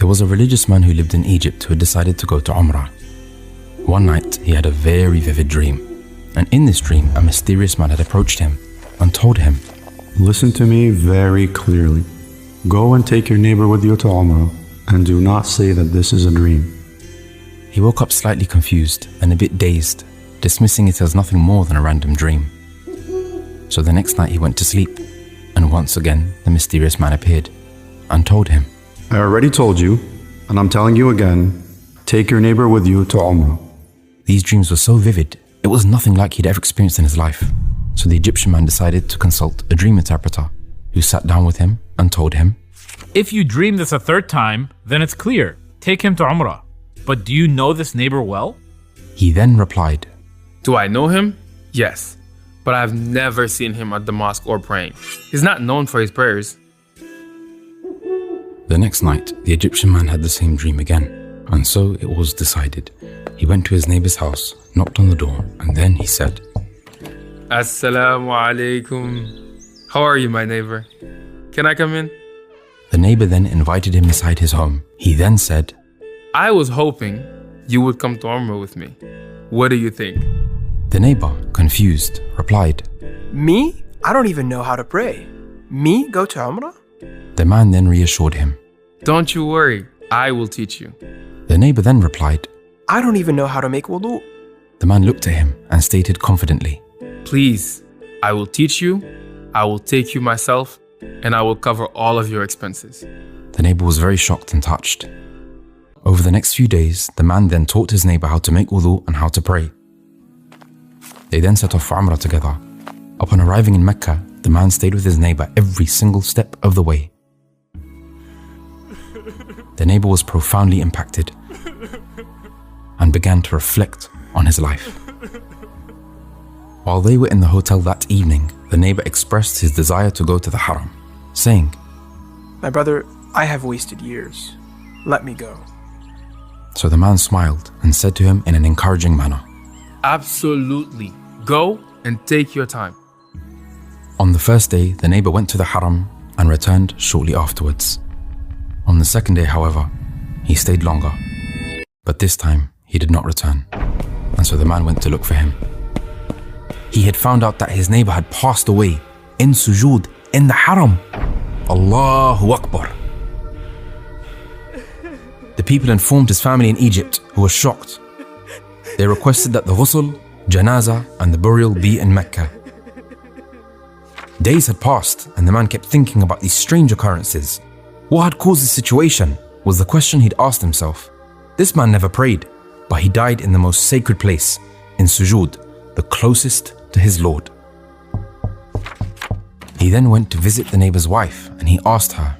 There was a religious man who lived in Egypt who had decided to go to Umrah. One night, he had a very vivid dream. And in this dream, a mysterious man had approached him and told him, "Listen to me very clearly. Go and take your neighbor with you to Umrah, and do not say that this is a dream." He woke up slightly confused and a bit dazed, dismissing it as nothing more than a random dream. So the next night he went to sleep, and once again the mysterious man appeared and told him, "I already told you, and I'm telling you again, take your neighbor with you to Umrah." These dreams were so vivid, it was nothing like he'd ever experienced in his life. So the Egyptian man decided to consult a dream interpreter, who sat down with him and told him, "If you dream this a third time, then it's clear. Take him to Umrah. But do you know this neighbor well?" He then replied, "Do I know him? Yes, but I've never seen him at the mosque or praying. He's not known for his prayers." The next night, the Egyptian man had the same dream again, and so it was decided. He went to his neighbor's house, knocked on the door, and then he said, "Assalamu alaikum. How are you, my neighbor? Can I come in?" The neighbor then invited him inside his home. He then said, "I was hoping you would come to Umrah with me. What do you think?" The neighbor, confused, replied, Me? I don't even know how to pray. Me go to Umrah? The man then reassured him. "Don't you worry, I will teach you." The neighbor then replied, I don't even know how to make wudu. The man looked at him and stated confidently, "Please, I will teach you, I will take you myself, and I will cover all of your expenses." The neighbor was very shocked and touched. Over the next few days, the man then taught his neighbor how to make wudu and how to pray. They then set off for Umrah together. Upon arriving in Mecca, the man stayed with his neighbor every single step of the way. The neighbor was profoundly impacted and began to reflect on his life. While they were in the hotel that evening, the neighbor expressed his desire to go to the Haram, saying, My brother, I have wasted years. Let me go. So the man smiled and said to him in an encouraging manner, Absolutely. Go and take your time. On the first day, the neighbor went to the Haram and returned shortly afterwards. On the second day, however, he stayed longer, but this time he did not return, and so the man went to look for him. He had found out that his neighbor had passed away in sujood in the Haram. Allahu Akbar. The people informed his family in Egypt, who were shocked. They requested that the ghusl, janazah and the burial be in Mecca. Days had passed and the man kept thinking about these strange occurrences. What had caused this situation was the question he'd asked himself. This man never prayed, but he died in the most sacred place, in sujood, the closest to his Lord. He then went to visit the neighbor's wife and he asked her,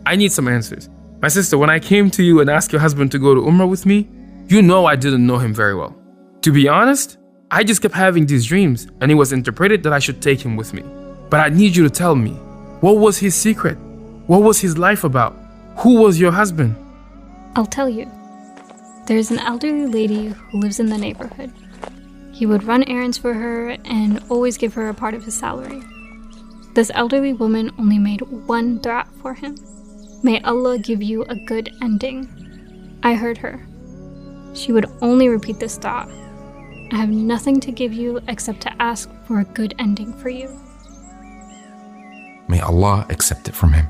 I need some answers. My sister, when I came to you and asked your husband to go to Umrah with me, you know I didn't know him very well. To be honest, I just kept having these dreams and it was interpreted that I should take him with me. But I need you to tell me, what was his secret? What was his life about? Who was your husband? I'll tell you. There's an elderly lady who lives in the neighborhood. He would run errands for her and always give her a part of his salary. This elderly woman only made one dua for him. May Allah give you a good ending. I heard her. She would only repeat this dua. I have nothing to give you except to ask for a good ending for you. May Allah accept it from him.